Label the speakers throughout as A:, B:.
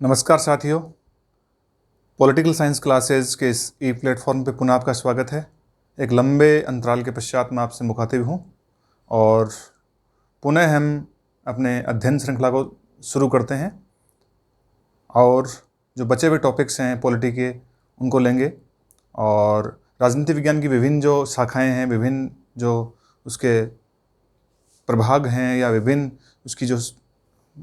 A: नमस्कार साथियों, political science classes के इस ई प्लेटफॉर्म पे पुनः आपका स्वागत है। एक लंबे अंतराल के पश्चात मैं आपसे मुखातिब हूँ और पुनः हम अपने अध्ययन श्रृंखला को शुरू करते हैं और जो बचे हुए टॉपिक्स हैं पॉलिटी के उनको लेंगे और राजनीति विज्ञान की विभिन्न जो शाखाएँ हैं, विभिन्न जो उसके प्रभाग हैं या विभिन्न उसकी जो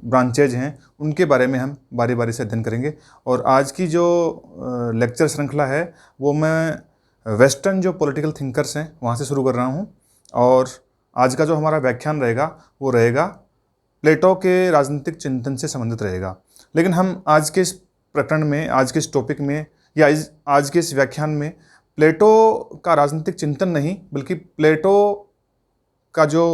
A: ब्रांचेज हैं उनके बारे में हम बारी बारी से अध्ययन करेंगे। और आज की जो लेक्चर श्रृंखला है वो मैं वेस्टर्न जो पॉलिटिकल थिंकर्स हैं वहाँ से शुरू कर रहा हूँ और आज का जो हमारा व्याख्यान रहेगा वो रहेगा प्लेटो के राजनीतिक चिंतन से संबंधित रहेगा। लेकिन हम आज के इस प्रकरण में, आज के इस टॉपिक में या आज के इस व्याख्यान में प्लेटो का राजनीतिक चिंतन नहीं बल्कि प्लेटो का जो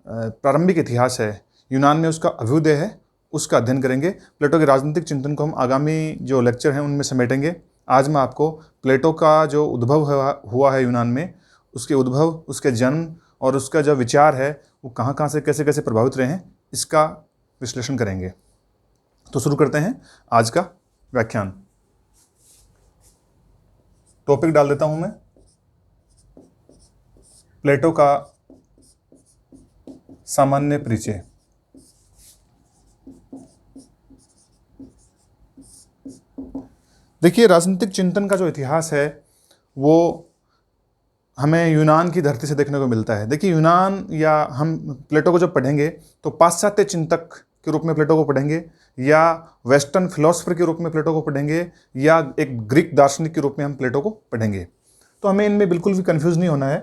A: प्रारंभिक इतिहास है, यूनान में उसका अभ्युदय है, उसका अध्ययन करेंगे। प्लेटो के राजनीतिक चिंतन को हम आगामी जो लेक्चर हैं उनमें समेटेंगे। आज मैं आपको प्लेटो का जो उद्भव हुआ है यूनान में, उसके उद्भव, उसके जन्म और उसका जो विचार है वो कहाँ कहाँ से कैसे कैसे प्रभावित रहे हैं, इसका विश्लेषण करेंगे। तो शुरू करते हैं आज का व्याख्यान। टॉपिक डाल देता हूँ मैं, प्लेटो का सामान्य परिचय। देखिए, राजनीतिक चिंतन का जो इतिहास है वो हमें यूनान की धरती से देखने को मिलता है। देखिए, यूनान या हम प्लेटो को जब पढ़ेंगे तो पाश्चात्य चिंतक के रूप में प्लेटो को पढ़ेंगे या वेस्टर्न फिलोसफर के रूप में प्लेटो को पढ़ेंगे या एक ग्रीक दार्शनिक के रूप में हम प्लेटो को पढ़ेंगे। तो हमें इनमें बिल्कुल भी कन्फ्यूज़ नहीं होना है।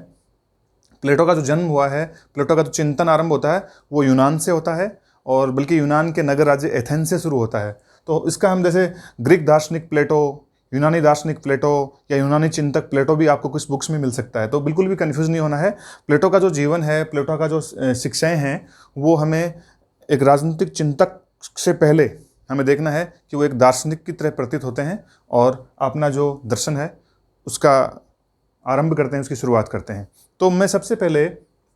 A: प्लेटो का जो जन्म हुआ है, प्लेटो का जो चिंतन आरंभ होता है वो यूनान से होता है और बल्कि यूनान के नगर राज्य एथेंस से शुरू होता है। तो इसका हम जैसे ग्रीक दार्शनिक प्लेटो, यूनानी दार्शनिक प्लेटो या यूनानी चिंतक प्लेटो भी आपको कुछ बुक्स में मिल सकता है। तो बिल्कुल भी कन्फ्यूज़ नहीं होना है। प्लेटो का जो जीवन है, प्लेटो का जो शिक्षाएँ हैं वो हमें एक राजनीतिक चिंतक से पहले हमें देखना है कि वो एक दार्शनिक की तरह प्रतीत होते हैं और अपना जो दर्शन है उसका आरंभ करते हैं, उसकी शुरुआत करते हैं। तो मैं सबसे पहले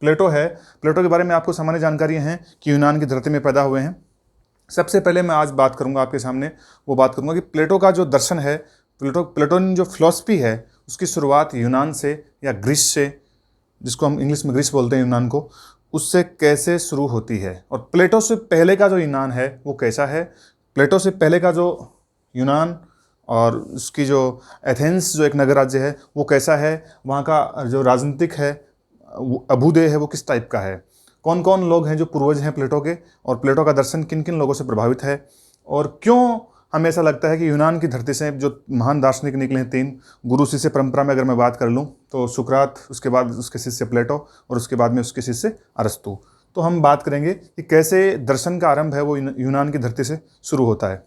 A: प्लेटो के बारे में आपको सामान्य जानकारी हैं कि यूनान की धरती में पैदा हुए हैं। सबसे पहले मैं आज बात करूंगा आपके सामने, वो बात करूंगा कि प्लेटो का जो दर्शन है, प्लेटोनियन जो फिलॉसफी है उसकी शुरुआत यूनान से या ग्रीस से, जिसको हम इंग्लिश में ग्रीस बोलते हैं यूनान को, उससे कैसे शुरू होती है। और प्लेटो से पहले का जो यूनान है वो कैसा है, प्लेटो से पहले का जो यूनान और उसकी जो एथेंस जो एक नगर राज्य है वो कैसा है, वहाँ का जो राजनीतिक है अभ्युदय है वो किस टाइप का है, कौन कौन लोग हैं जो पूर्वज हैं प्लेटो के, और प्लेटो का दर्शन किन किन लोगों से प्रभावित है, और क्यों हमें ऐसा लगता है कि यूनान की धरती से जो महान दार्शनिक निकले हैं, 3 गुरु शिष्य परंपरा में अगर मैं बात कर लूँ तो सुकरात, उसके बाद उसके शिष्य प्लेटो और उसके बाद में उसके शिष्य अरस्तु। तो हम बात करेंगे कि कैसे दर्शन का आरंभ है वो यूनान की धरती से शुरू होता है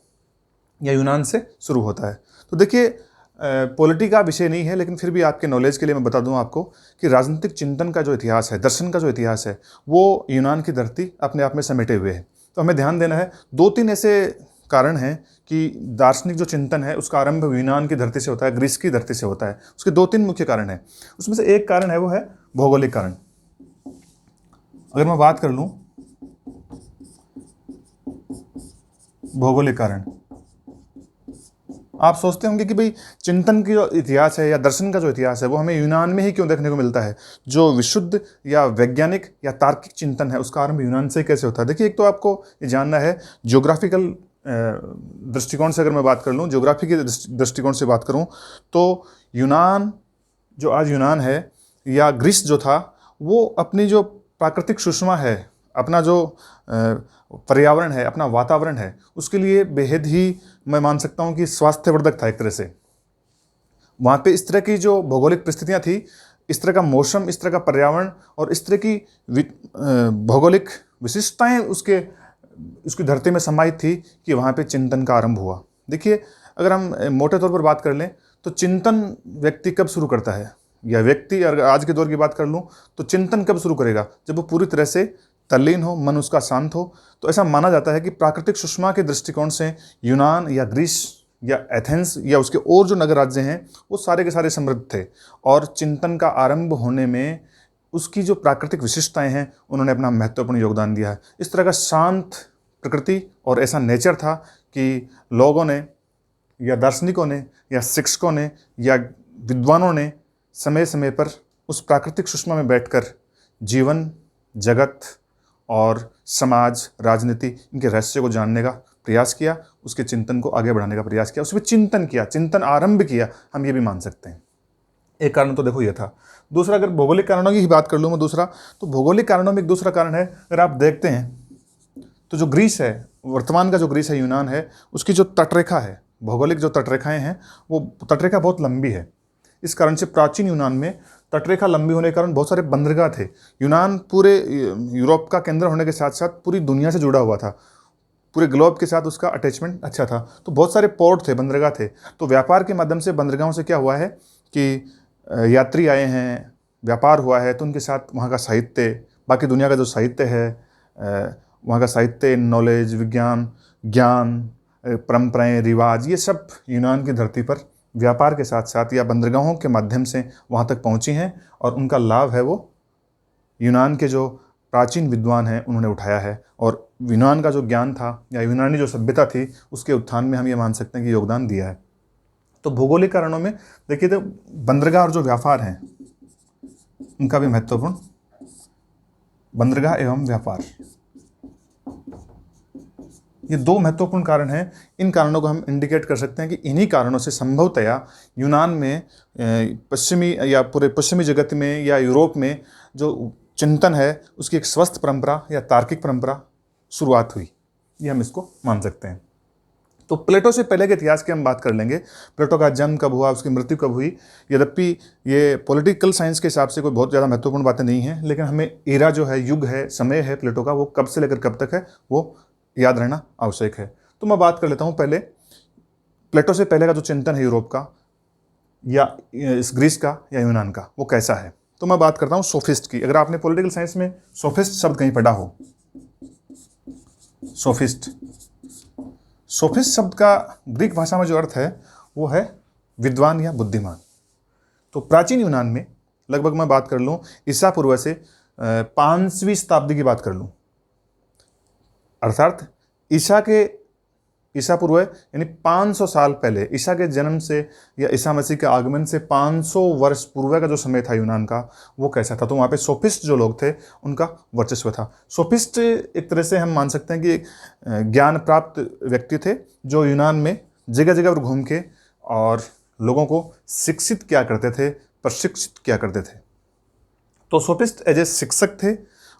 A: या यूनान से शुरू होता है। तो देखिए, पॉलिटी का विषय नहीं है लेकिन फिर भी आपके नॉलेज के लिए मैं बता दूं आपको कि राजनीतिक चिंतन का जो इतिहास है, दर्शन का जो इतिहास है वो यूनान की धरती अपने आप में समेटे हुए है। तो हमें ध्यान देना है, 2-3 ऐसे कारण हैं कि दार्शनिक जो चिंतन है उसका आरंभ यूनान की धरती से होता है, ग्रीस की धरती से होता है। उसके 2-3 मुख्य कारण हैं। उसमें से एक कारण है वो है भौगोलिक कारण। अगर मैं बात कर लूँ भौगोलिक कारण, आप सोचते होंगे कि भाई चिंतन की जो इतिहास है या दर्शन का जो इतिहास है वो हमें यूनान में ही क्यों देखने को मिलता है। जो विशुद्ध या वैज्ञानिक या तार्किक चिंतन है उसका आरंभ यूनान से कैसे होता है। देखिए, एक तो आपको ये जानना है, ज्योग्राफिकल दृष्टिकोण से अगर मैं बात कर लूँ, ज्योग्राफी के दृष्टिकोण से बात करूँ तो यूनान, जो आज यूनान है या ग्रीस जो था, वो अपनी जो प्राकृतिक सुषमा है, अपना जो पर्यावरण है, अपना वातावरण है, उसके लिए बेहद ही मैं मान सकता हूँ कि स्वास्थ्यवर्धक था एक तरह से। वहाँ पे इस तरह की जो भौगोलिक परिस्थितियाँ थी, इस तरह का मौसम, इस तरह का पर्यावरण और इस तरह की भौगोलिक विशिष्टताएँ उसकी धरती में समाहित थी कि वहाँ पे चिंतन का आरंभ हुआ। देखिए, अगर हम मोटे तौर पर बात कर लें तो चिंतन व्यक्ति कब शुरू करता है, या व्यक्ति अगर आज के दौर की बात कर लूँ तो चिंतन कब शुरू करेगा, जब वो पूरी तरह से तल्लीन हो, मन उसका शांत हो। तो ऐसा माना जाता है कि प्राकृतिक सुषमा के दृष्टिकोण से यूनान या ग्रीस या एथेंस या उसके और जो नगर राज्य हैं वो सारे के सारे समृद्ध थे और चिंतन का आरंभ होने में उसकी जो प्राकृतिक विशिष्टताएं हैं उन्होंने अपना महत्वपूर्ण योगदान दिया है। इस तरह का शांत प्रकृति और ऐसा नेचर था कि लोगों ने या दार्शनिकों ने या शिक्षकों ने या विद्वानों ने समय समय पर उस प्राकृतिक सुषमा में बैठकर जीवन, जगत और समाज, राजनीति, इनके रहस्य को जानने का प्रयास किया, उसके चिंतन को आगे बढ़ाने का प्रयास किया, उसमें चिंतन किया, चिंतन आरंभ किया, हम ये भी मान सकते हैं। एक कारण तो देखो ये था। दूसरा, अगर भौगोलिक कारणों की ही बात कर लूँ मैं दूसरा, तो भौगोलिक कारणों में एक दूसरा कारण है, अगर आप देखते हैं तो जो ग्रीस है, वर्तमान का जो ग्रीस है, यूनान है, उसकी जो तटरेखा है, भौगोलिक जो तटरेखाएं हैं, वो तटरेखा बहुत लंबी है। इस कारण से प्राचीन यूनान में तटरेखा लंबी होने के कारण बहुत सारे बंदरगाह थे। यूनान पूरे यूरोप का केंद्र होने के साथ साथ पूरी दुनिया से जुड़ा हुआ था, पूरे ग्लोब के साथ उसका अटैचमेंट अच्छा था, तो बहुत सारे पोर्ट थे, बंदरगाह थे। तो व्यापार के माध्यम से बंदरगाहों से क्या हुआ है कि यात्री आए हैं, व्यापार हुआ है, तो उनके साथ वहाँ का साहित्य, बाकी दुनिया का जो साहित्य है, वहाँ का साहित्य, नॉलेज, विज्ञान, ज्ञान, परंपराएं, रिवाज, ये सब यूनान की धरती पर व्यापार के साथ साथ या बंदरगाहों के माध्यम से वहाँ तक पहुँची हैं, और उनका लाभ है वो यूनान के जो प्राचीन विद्वान हैं उन्होंने उठाया है, और यूनान का जो ज्ञान था या यूनानी जो सभ्यता थी उसके उत्थान में हम ये मान सकते हैं कि योगदान दिया है। तो भौगोलिक कारणों में देखिए तो बंदरगाह और जो व्यापार हैं उनका भी महत्वपूर्ण, बंदरगाह एवं व्यापार, ये दो महत्वपूर्ण कारण हैं। इन कारणों को हम इंडिकेट कर सकते हैं कि इन्हीं कारणों से संभवतया यूनान में पश्चिमी या पूरे पश्चिमी जगत में या यूरोप में जो चिंतन है उसकी एक स्वस्थ परंपरा या तार्किक परंपरा शुरुआत हुई, ये हम इसको मान सकते हैं। तो प्लेटो से पहले के इतिहास की हम बात कर लेंगे, प्लेटो का जन्म कब हुआ, उसकी मृत्यु कब हुई। यद्यपि ये पॉलिटिकल साइंस के हिसाब से कोई बहुत ज़्यादा महत्वपूर्ण बातें नहीं हैं, लेकिन हमें एरा जो है, युग है, समय है प्लेटो का, वो कब से लेकर कब तक है वो याद रहना आवश्यक है। तो मैं बात कर लेता हूँ पहले प्लेटो से पहले का जो चिंतन है यूरोप का या इस ग्रीस का या यूनान का, वो कैसा है। तो मैं बात करता हूँ सोफिस्ट की। अगर आपने पॉलिटिकल साइंस में सोफिस्ट शब्द कहीं पढ़ा हो, सोफिस्ट, सोफिस्ट शब्द का ग्रीक भाषा में जो अर्थ है वो है विद्वान या बुद्धिमान। तो प्राचीन यूनान में लगभग मैं बात कर लूँ ईसा पूर्व से 5वीं शताब्दी की बात कर लूँ, अर्थात ईसा पूर्व यानी 500 साल पहले, ईसा के जन्म से या ईसा मसीह के आगमन से 500 वर्ष पूर्व का जो समय था यूनान का, वो कैसा था। तो वहाँ पे सोफिस्ट जो लोग थे उनका वर्चस्व था। सोफिस्ट एक तरह से हम मान सकते हैं कि ज्ञान प्राप्त व्यक्ति थे जो यूनान में जगह जगह पर घूम के और लोगों को शिक्षित किया करते थे, प्रशिक्षित किया करते थे। तो सोफिस्ट एज ए शिक्षक थे,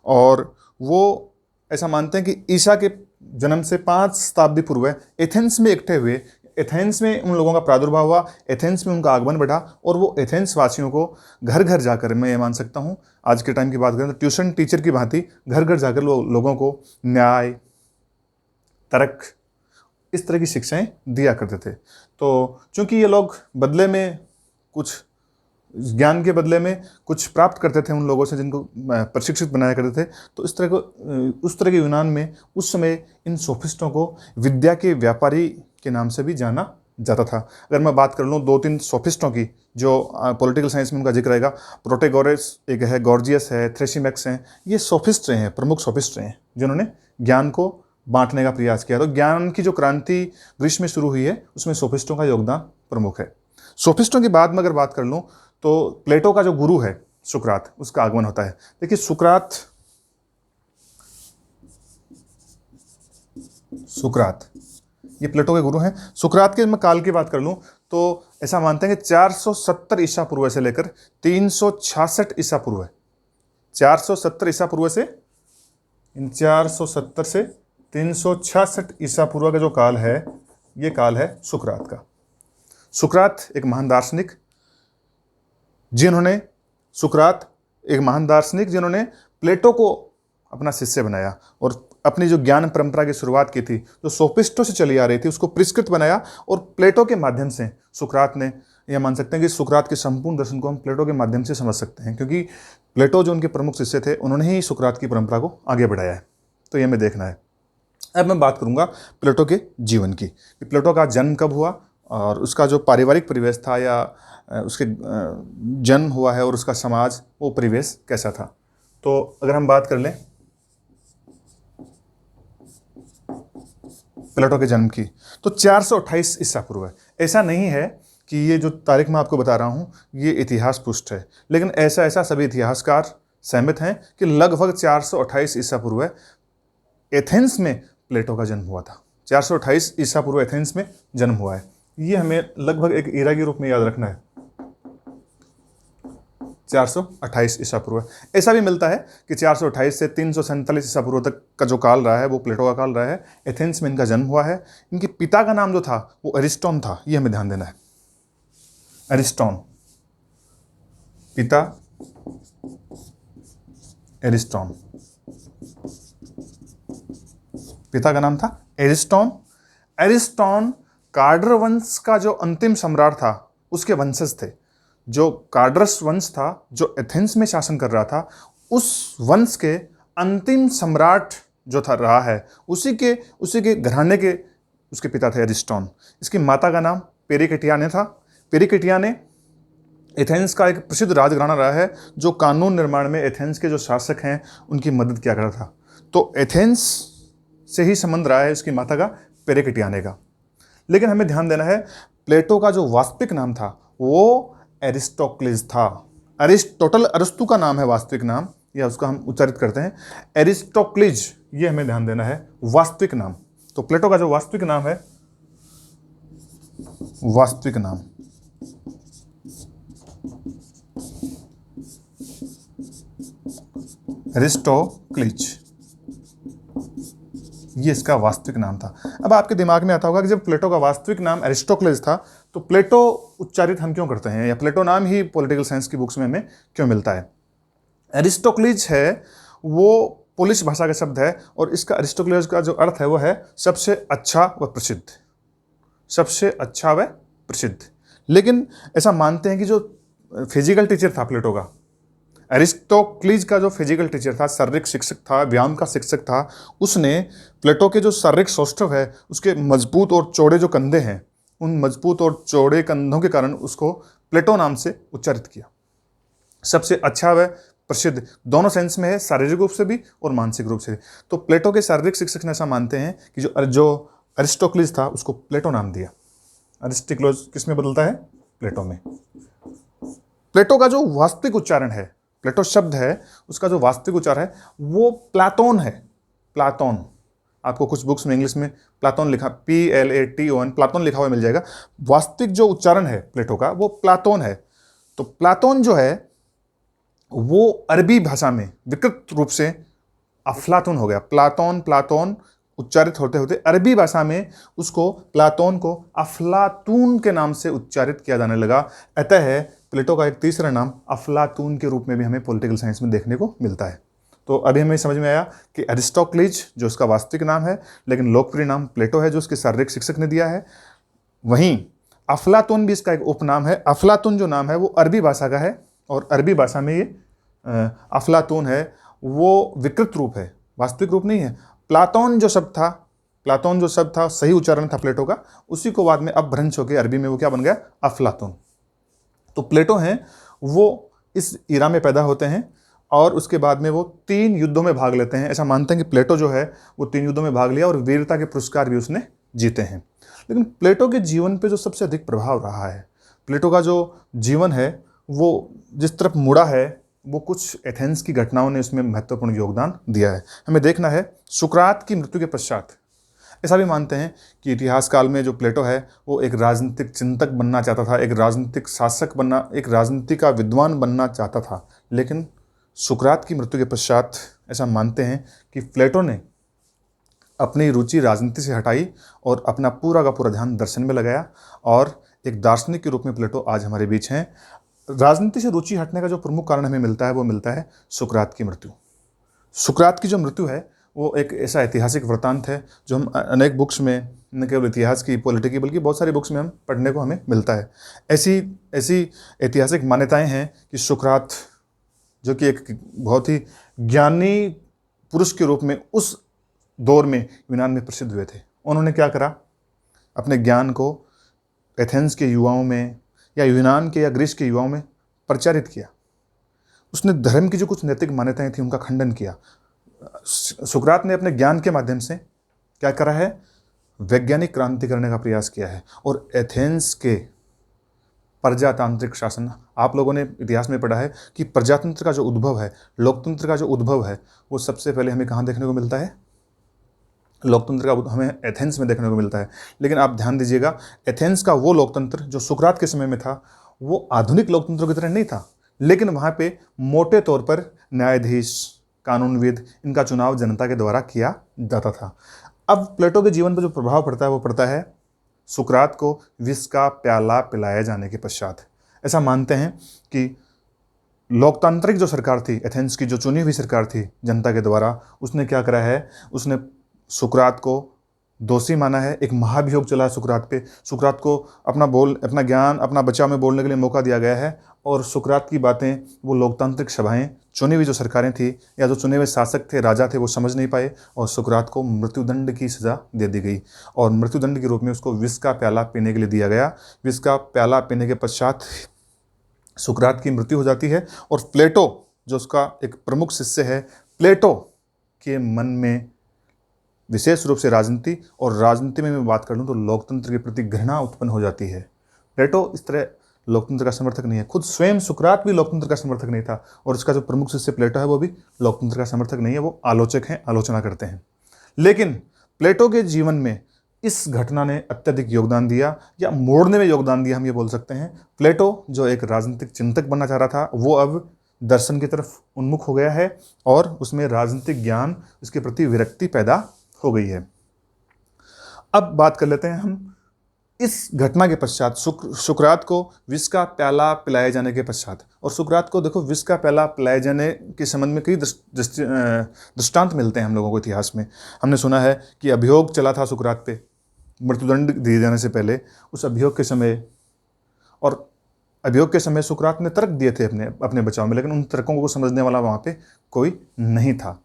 A: और वो ऐसा मानते हैं कि ईसा के जन्म से 5 शताब्दी पूर्व एथेंस में इकट्ठे हुए, एथेंस में उन लोगों का प्रादुर्भाव हुआ, एथेंस में उनका आगमन बढ़ा, और वो एथेंस वासियों को घर घर जाकर, मैं ये मान सकता हूँ आज के टाइम की बात करें तो ट्यूशन टीचर की भांति घर घर जाकर लोगों को न्याय, तर्क, इस तरह की शिक्षाएं दिया करते थे। तो चूंकि ये लोग बदले में कुछ ज्ञान के बदले में कुछ प्राप्त करते थे उन लोगों से जिनको प्रशिक्षित बनाया करते थे, तो उस तरह के यूनान में उस समय इन सोफिस्टों को विद्या के व्यापारी के नाम से भी जाना जाता था। अगर मैं बात कर लूँ 2-3 सोफिस्टों की जो पॉलिटिकल साइंस में उनका जिक्र रहेगा, प्रोटेगोरस एक है, गॉर्जियस है, थ्रेसिमेक्स हैं, ये सोफिस्ट रहे हैं, प्रमुख सोफिस्ट रहे हैं जिन्होंने ज्ञान को बांटने का प्रयास किया। तो ज्ञान की जो क्रांति ग्रीस में शुरू हुई है उसमें सोफिस्टों का योगदान प्रमुख है। सोफिस्टों के बाद में अगर बात कर लूँ तो प्लेटो का जो गुरु है सुकरात, उसका आगमन होता है। देखिए सुकरात ये प्लेटो के गुरु हैं। सुकरात के मैं काल की बात कर लूँ तो ऐसा मानते हैं कि 470 ईसा पूर्व से लेकर 366 ईसा पूर्व, 470 ईसा पूर्व से 470 से 366 ईसा पूर्व का जो काल है, ये काल है सुकरात का। सुकरात एक महान दार्शनिक जिन्होंने प्लेटो को अपना शिष्य बनाया और अपनी जो ज्ञान परंपरा की शुरुआत की थी, जो सोफिस्टों से चली आ रही थी, उसको परिष्कृत बनाया। और प्लेटो के माध्यम से सुकरात ने, यह मान सकते हैं कि सुकरात के संपूर्ण दर्शन को हम प्लेटो के माध्यम से समझ सकते हैं, क्योंकि प्लेटो जो उनके प्रमुख शिष्य थे उन्होंने ही सुकरात की परंपरा को आगे बढ़ाया है। तो ये हमें देखना है। अब मैं बात करूँगा प्लेटो के जीवन की, कि प्लेटो का जन्म कब हुआ और उसका जो पारिवारिक परिवेश था या उसके जन्म हुआ है और उसका समाज, वो परिवेश कैसा था। तो अगर हम बात कर लें प्लेटो के जन्म की, तो 428 ईसा पूर्व है। ऐसा नहीं है कि ये जो तारीख मैं आपको बता रहा हूँ ये इतिहास पुष्ट है, लेकिन ऐसा सभी इतिहासकार सहमत हैं कि लगभग 428 ईसा पूर्व एथेंस में प्लेटो का जन्म हुआ था। 428 ईसा पूर्व एथेंस में जन्म हुआ है। ये हमें लगभग एक ईरा के रूप में याद रखना है, 428 ईसा पूर्व। ऐसा भी मिलता है कि 428 से 347 ईसा पूर्व तक का जो काल रहा है वो प्लेटो का काल रहा है। एथेंस में इनका जन्म हुआ है। इनके पिता का नाम जो था वो अरिस्टोन था, ये हमें ध्यान देना है। अरिस्टोन, पिता एरिस्टोन, पिता का नाम था एरिस्टोन। एरिस्टोन कार्डर वंश का जो अंतिम सम्राट था उसके वंशज थे। जो कार्डरस वंश था जो एथेंस में शासन कर रहा था, उस वंश के अंतिम सम्राट जो था रहा है, उसी के घराने के उसके पिता थे एरिस्टोन। इसकी माता का नाम पेरिकेटियाने था। पेरिकेटियाने एथेंस का एक प्रसिद्ध राजघराना रहा है जो कानून निर्माण में एथेंस के जो शासक हैं उनकी मदद किया करता था। तो एथेंस से ही संबंध रहा है उसकी माता का, पेरिकेटियाने का। लेकिन हमें ध्यान देना है, प्लेटो का जो वास्तविक नाम था वो एरिस्टोक्लिस था। अरिस्टोटल, अरस्तु का नाम है वास्तविक नाम, या उसका हम उच्चारित करते हैं एरिस्टोक्लिज, ये हमें ध्यान देना है वास्तविक नाम। तो प्लेटो का जो वास्तविक नाम है, वास्तविक नाम एरिस्टोक्लिज, ये इसका वास्तविक नाम था। अब आपके दिमाग में आता होगा कि जब प्लेटो का वास्तविक नाम एरिस्टोक्लिस था तो प्लेटो उच्चारित हम क्यों करते हैं, या प्लेटो नाम ही पॉलिटिकल साइंस की बुक्स में हमें क्यों मिलता है। एरिस्टोक्लिज है वो पोलिश भाषा का शब्द है, और इसका एरिस्टोक्लिज का जो अर्थ है वो है सबसे अच्छा व प्रसिद्ध, सबसे अच्छा व प्रसिद्ध। लेकिन ऐसा मानते हैं कि जो फिजिकल टीचर था प्लेटो का, एरिस्टोक्लिज का जो फिजिकल टीचर था, शारीरिक शिक्षक था, व्यायाम का शिक्षक था, उसने प्लेटो के जो शारीरिक सौष्ठव है, उसके मजबूत और चौड़े जो कंधे हैं, उन मजबूत और चौड़े कंधों के कारण उसको प्लेटो नाम से उच्चारित किया। सबसे अच्छा व प्रसिद्ध, दोनों सेंस में है, शारीरिक रूप से भी और मानसिक रूप से भी। तो प्लेटो के शारीरिक शिक्षक ने ऐसा मानते हैं कि जो एरिस्टोक्लिज था उसको प्लेटो नाम दिया। एरिस्टोक्लिज किस में बदलता है, प्लेटो में। प्लेटो का जो वास्तविक उच्चारण है, प्लेटो शब्द है उसका जो वास्तविक उच्चारण है वो प्लाटोन है। प्लाटोन, आपको कुछ बुक्स में इंग्लिश में प्लाटोन लिखा, PLATON, प्लाटोन लिखा हुआ मिल जाएगा। वास्तविक जो उच्चारण है प्लेटो का वो प्लाटोन है। तो प्लाटोन जो है वो अरबी भाषा में विकृत रूप से अफलातून हो गया। प्लाटोन प्लाटोन उच्चारित होते होते अरबी भाषा में उसको, प्लाटोन को अफलातून के नाम से उच्चारित किया जाने लगा। अतः प्लेटो का एक तीसरा नाम अफलातून के रूप में भी हमें पॉलिटिकल साइंस में देखने को मिलता है। तो अभी हमें समझ में आया कि एरिस्टोक्लिज जो उसका वास्तविक नाम है, लेकिन लोकप्रिय नाम प्लेटो है जो उसके शारीरिक शिक्षक ने दिया है। वहीं अफलातून भी इसका एक उपनाम है। अफलातून जो नाम है वो अरबी भाषा का है, और अरबी भाषा में ये अफलातून है वो विकृत रूप है, वास्तविक रूप नहीं है। प्लाटोन जो शब्द था सही उच्चारण था प्लेटो का, उसी को बाद में अपभ्रंश होकर अरबी में वो क्या बन गया, अफलातून। तो प्लेटो हैं वो इस इरा में पैदा होते हैं और उसके बाद में वो 3 युद्धों में भाग लेते हैं। ऐसा मानते हैं कि प्लेटो जो है वो 3 युद्धों में भाग लिया और वीरता के पुरस्कार भी उसने जीते हैं। लेकिन प्लेटो के जीवन पे जो सबसे अधिक प्रभाव रहा है, प्लेटो का जो जीवन है वो जिस तरफ मुड़ा है, वो कुछ एथेंस की घटनाओं ने उसमें महत्वपूर्ण योगदान दिया है। हमें देखना है सुकरात की मृत्यु के पश्चात ऐसा भी मानते हैं कि इतिहास काल में जो प्लेटो है वो एक राजनीतिक चिंतक बनना चाहता था, एक राजनीतिक शासक बनना, एक राजनीति का विद्वान बनना चाहता था। लेकिन सुकरात की मृत्यु के पश्चात ऐसा मानते हैं कि प्लेटो ने अपनी रुचि राजनीति से हटाई और अपना पूरा का पूरा ध्यान दर्शन में लगाया, और एक दार्शनिक के रूप में प्लेटो आज हमारे बीच हैं। राजनीति से रुचि हटने का जो प्रमुख कारण हमें मिलता है वो मिलता है सुकरात की मृत्यु। सुकरात की जो मृत्यु है वो एक ऐसा ऐतिहासिक वृत्तांत है जो हम अनेक बुक्स में, न केवल इतिहास की, पॉलिटिकी, बल्कि बहुत सारी बुक्स में हम पढ़ने को हमें मिलता है। ऐसी ऐतिहासिक मान्यताएं हैं कि सुकरात जो कि एक बहुत ही ज्ञानी पुरुष के रूप में उस दौर में यूनान में प्रसिद्ध हुए थे। उन्होंने क्या करा, अपने ज्ञान को एथेंस के युवाओं में या यूनान के या ग्रीस के युवाओं में प्रचारित किया। उसने धर्म की जो कुछ नैतिक मान्यताएं थी उनका खंडन किया। सुकरात ने अपने ज्ञान के माध्यम से क्या करा है, वैज्ञानिक क्रांति करने का प्रयास किया है। और एथेंस के प्रजातांत्रिक शासन, आप लोगों ने इतिहास में पढ़ा है कि प्रजातंत्र का जो उद्भव है, लोकतंत्र का जो उद्भव है, वो सबसे पहले हमें कहाँ देखने को मिलता है? लोकतंत्र का हमें एथेंस में देखने को मिलता है। लेकिन आप ध्यान दीजिएगा, एथेंस का वो लोकतंत्र जो सुकरात के समय में था, वो आधुनिक लोकतंत्रों की तरह नहीं था, लेकिन वहाँ पे मोटे तौर पर न्यायाधीश, कानूनविद, इनका चुनाव जनता के द्वारा किया जाता था। अब प्लेटो के जीवन पर जो प्रभाव पड़ता है वो पड़ता है सुकरात को विष का प्याला पिलाए जाने के पश्चात। ऐसा मानते हैं कि लोकतांत्रिक जो सरकार थी, एथेंस की जो चुनी हुई सरकार थी जनता के द्वारा, उसने क्या करा है? उसने सुकरात को दोषी माना है। एक महाभियोग चला है सुकरात पे। सुकरात को अपना ज्ञान, अपना बचाव में बोलने के लिए मौका दिया गया है, और सुकरात की बातें वो लोकतांत्रिक सभाएं, चुनी हुई जो सरकारें थी या जो चुने हुए शासक थे, राजा थे, वो समझ नहीं पाए, और सुकरात को मृत्युदंड की सज़ा दे दी गई। और मृत्युदंड के रूप में उसको विष का प्याला पीने के लिए दिया गया। विष का प्याला पीने के पश्चात सुकरात की मृत्यु हो जाती है। और प्लेटो, जो उसका एक प्रमुख शिष्य है, प्लेटो के मन में विशेष रूप से राजनीति, और राजनीति में मैं बात कर लूँ तो लोकतंत्र के प्रति घृणा उत्पन्न हो जाती है। प्लेटो इस तरह लोकतंत्र का समर्थक नहीं है, खुद स्वयं सुकरात भी लोकतंत्र का समर्थक नहीं था, और उसका जो प्रमुख शिष्य प्लेटो है वो भी लोकतंत्र का समर्थक नहीं है, वो आलोचक हैं, आलोचना करते हैं। लेकिन प्लेटो के जीवन में इस घटना ने अत्यधिक योगदान दिया, या मोड़ने में योगदान दिया, हम ये बोल सकते हैं। प्लेटो जो एक राजनीतिक चिंतक बनना चाह रहा था, वो अब दर्शन की तरफ उन्मुख हो गया है, और उसमें राजनीतिक ज्ञान, इसके प्रति विरक्ति पैदा हो गई है। अब बात कर लेते हैं हम इस घटना के पश्चात, सुकरात को विष का प्याला पिलाए जाने के पश्चात। और सुकरात को देखो, विष का प्याला पिलाए जाने के संबंध में कई दृष्टांत मिलते हैं हम लोगों को इतिहास में। हमने सुना है कि अभियोग चला था सुकरात पे मृत्युदंड दिए जाने से पहले। उस अभियोग के समय सुकरात ने तर्क दिए थे अपने बचाव में, लेकिन उन तर्कों को समझने वाला वहाँ पे कोई नहीं था।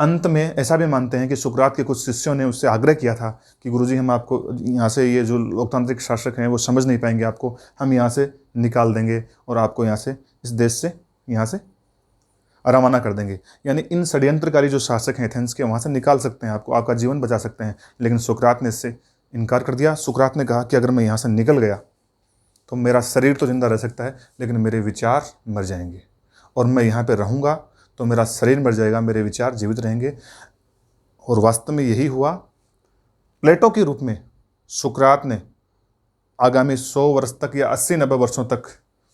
A: अंत में ऐसा भी मानते हैं कि सुकरात के कुछ शिष्यों ने उससे आग्रह किया था कि गुरुजी, हम आपको यहाँ से, ये जो लोकतांत्रिक शासक हैं वो समझ नहीं पाएंगे आपको, हम यहाँ से निकाल देंगे और आपको यहाँ से, इस देश से यहाँ से रवाना कर देंगे। यानी इन षड्यंत्रकारी जो शासक हैं एथेंस के, वहाँ से निकाल सकते हैं आपको, आपका जीवन बचा सकते हैं। लेकिन सुकरात ने इससे इनकार कर दिया। सुकरात ने कहा कि अगर मैं यहाँ से निकल गया तो मेरा शरीर तो जिंदा रह सकता है, लेकिन मेरे विचार मर जाएंगे, और मैं यहाँ पर रहूँगा तो मेरा शरीर मर जाएगा, मेरे विचार जीवित रहेंगे। और वास्तव में यही हुआ। प्लेटो के रूप में सुकरात ने आगामी 100 वर्ष तक या 80-90 वर्षों तक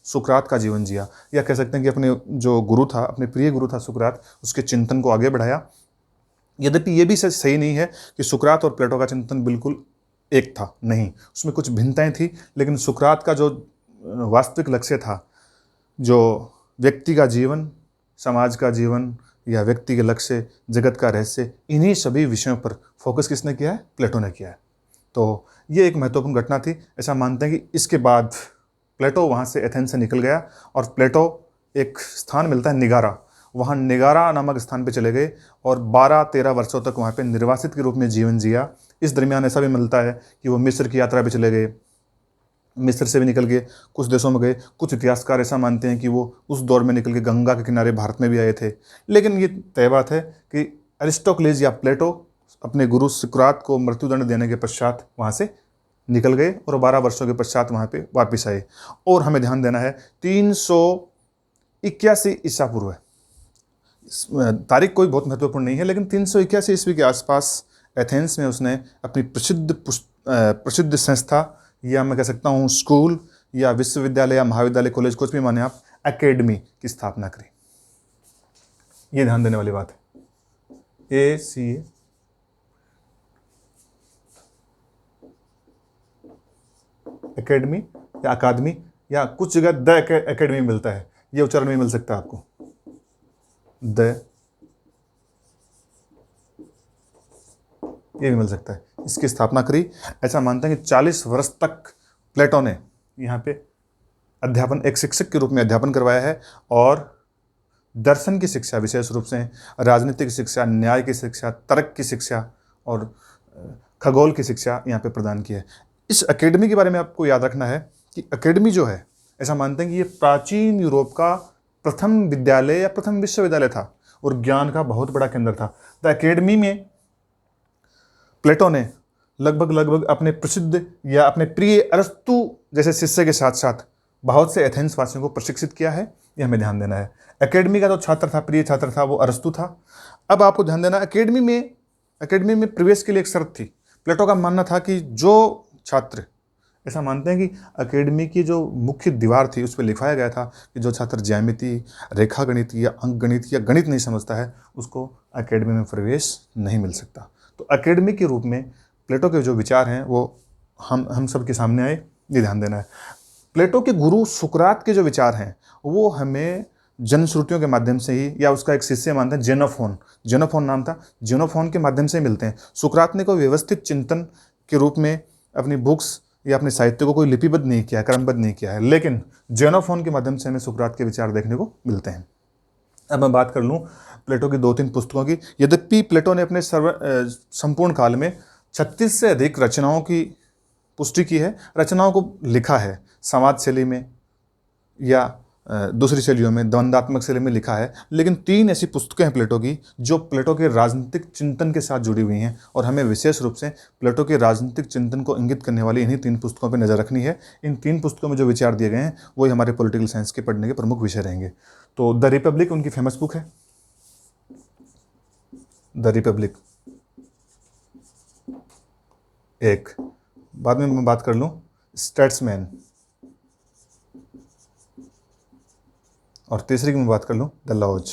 A: सुकरात का जीवन जिया, या कह सकते हैं कि अपने जो गुरु था, अपने प्रिय गुरु था सुकरात, उसके चिंतन को आगे बढ़ाया। यद्यपि ये भी सही नहीं है कि सुकरात और प्लेटो का चिंतन बिल्कुल एक था, नहीं, उसमें कुछ भिन्नताएं थी। लेकिन सुकरात का जो वास्तविक लक्ष्य था, जो व्यक्ति का जीवन, समाज का जीवन, या व्यक्ति के लक्ष्य, जगत का रहस्य, इन्हीं सभी विषयों पर फोकस किसने किया है? प्लेटो ने किया है। तो ये एक महत्वपूर्ण घटना थी। ऐसा मानते हैं कि इसके बाद प्लेटो वहाँ से एथेंस से निकल गया, और प्लेटो एक स्थान मिलता है निगारा, वहाँ निगारा नामक स्थान पे चले गए, और 12-13 वर्षों तक वहाँ पे निर्वासित के रूप में जीवन जिया। इस दरमियान ऐसा भी मिलता है कि वो मिस्र की यात्रा पे चले गए, मिस्र से भी निकल के कुछ देशों में गए। कुछ इतिहासकार ऐसा मानते हैं कि वो उस दौर में निकल के गंगा के किनारे भारत में भी आए थे। लेकिन ये तय बात है कि अरिस्टोक्लेस या प्लेटो अपने गुरु सुकरात को मृत्युदंड देने के पश्चात वहाँ से निकल गए, और 12 वर्षों के पश्चात वहाँ पे वापस आए। और हमें ध्यान देना है 381 ईसा पूर्व है, तारीख कोई बहुत महत्वपूर्ण नहीं है, लेकिन 381 ईस्वी के आसपास एथेंस में उसने अपनी प्रसिद्ध संस्था, या मैं कह सकता हूँ स्कूल या विश्वविद्यालय या महाविद्यालय, कॉलेज, कुछ भी माने आप, एकेडमी की स्थापना करी। ये ध्यान देने वाली बात है। ACA एकेडमी या अकादमी, या कुछ जगह द एकेडमी मिलता है, ये उच्चारण भी मिल सकता है आपको, द, ये भी मिल सकता है। इसकी स्थापना करी। ऐसा मानते हैं कि 40 वर्ष तक प्लेटो ने यहाँ पे अध्यापन, एक शिक्षक के रूप में अध्यापन करवाया है, और दर्शन की शिक्षा, विशेष रूप से राजनीतिक शिक्षा, न्याय की शिक्षा, तर्क की शिक्षा और खगोल की शिक्षा यहाँ पे प्रदान की है। इस एकेडमी के बारे में आपको याद रखना है कि एकेडमी जो है, ऐसा मानते हैं कि ये प्राचीन यूरोप का प्रथम विद्यालय या प्रथम विश्वविद्यालय था, और ज्ञान का बहुत बड़ा केंद्र था। द एकेडमी में प्लेटो ने लगभग अपने प्रसिद्ध या अपने प्रिय अरस्तु जैसे शिष्य के साथ साथ बहुत से एथेंस वासियों को प्रशिक्षित किया है, ये हमें ध्यान देना है। एकेडमी का जो छात्र था, प्रिय छात्र था, वो अरस्तु था। अब आपको ध्यान देना, एकेडमी में प्रवेश के लिए एक शर्त थी। प्लेटो का मानना था कि जो छात्र, ऐसा मानते हैं कि एकेडमी की जो मुख्य दीवार थी उस पर लिखवाया गया था कि जो छात्र ज्यामिति, रेखागणित या अंकगणित या गणित नहीं समझता है उसको एकेडमी में प्रवेश नहीं मिल सकता। तो एकेडमी के रूप में प्लेटो के जो विचार हैं वो हम सब के सामने आए, ये ध्यान देना है। प्लेटो के गुरु सुकरात के जो विचार हैं वो हमें जनश्रुतियों के माध्यम से ही, या उसका एक शिष्य मानते हैं जेनोफोन नाम था, जेनोफोन के माध्यम से मिलते हैं। सुकरात ने कोई व्यवस्थित चिंतन के रूप में अपनी बुक्स या अपने साहित्य को कोई लिपिबद्ध नहीं किया, क्रमबद्ध नहीं किया है, लेकिन जेनोफोन के माध्यम से हमें सुकरात के विचार देखने को मिलते हैं। अब मैं बात कर लूँ प्लेटो की 2-3 पुस्तकों की। यद्यपि प्लेटो ने अपने संपूर्ण काल में 36 से अधिक रचनाओं की पुष्टि की है, रचनाओं को लिखा है, समाज शैली में या दूसरी शैलियों में, द्वंदात्मक शैली में लिखा है, लेकिन 3 ऐसी पुस्तकें हैं प्लेटो की जो प्लेटो के राजनीतिक चिंतन के साथ जुड़ी हुई हैं, और हमें विशेष रूप से प्लेटो के राजनीतिक चिंतन को इंगित करने वाली इन्हीं 3 पुस्तकों पर नज़र रखनी है। इन 3 पुस्तकों में जो विचार दिए गए हैं वही हमारे पॉलिटिकल साइंस के पढ़ने के प्रमुख विषय रहेंगे। तो द रिपब्लिक उनकी फेमस बुक है, द रिपब्लिक एक। बाद में मैं बात कर लूँ स्टैट्समैन, और तीसरी की मैं बात कर लूँ द लॉज।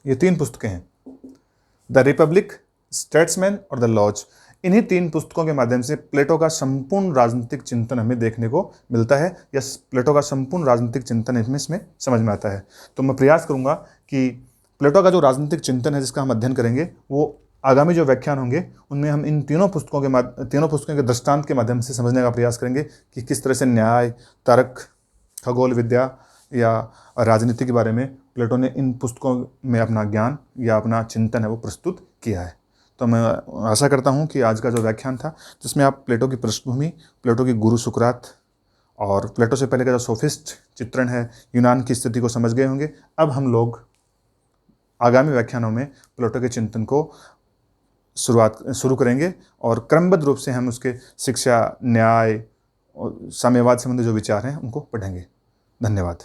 A: ये 3 पुस्तकें हैं, द रिपब्लिक, स्टैट्समैन और द लॉज। इन्हीं 3 पुस्तकों के माध्यम से प्लेटो का संपूर्ण राजनीतिक चिंतन हमें देखने को मिलता है, या प्लेटो का संपूर्ण राजनीतिक चिंतन इसमें समझ में आता है। तो मैं प्रयास करूंगा कि प्लेटो का जो राजनीतिक चिंतन है जिसका हम अध्ययन करेंगे, वो आगामी जो व्याख्यान होंगे उनमें हम इन तीनों पुस्तकों के दृष्टांत के माध्यम से समझने का प्रयास करेंगे कि किस तरह से न्याय, तर्क, खगोल विद्या या राजनीति के बारे में प्लेटो ने इन पुस्तकों में अपना ज्ञान या अपना चिंतन है वो प्रस्तुत किया है। तो मैं आशा करता हूँ कि आज का जो व्याख्यान था, जिसमें आप प्लेटो की पृष्ठभूमि, प्लेटो की गुरु सुकरात और प्लेटो से पहले का जो सोफिस्ट चित्रण है, यूनान की स्थिति को समझ गए होंगे। अब हम लोग आगामी व्याख्यानों में प्लेटो के चिंतन को शुरू करेंगे, और क्रमबद्ध रूप से हम उसके शिक्षा, न्याय और साम्यवाद संबंधी जो विचार हैं उनको पढ़ेंगे। धन्यवाद।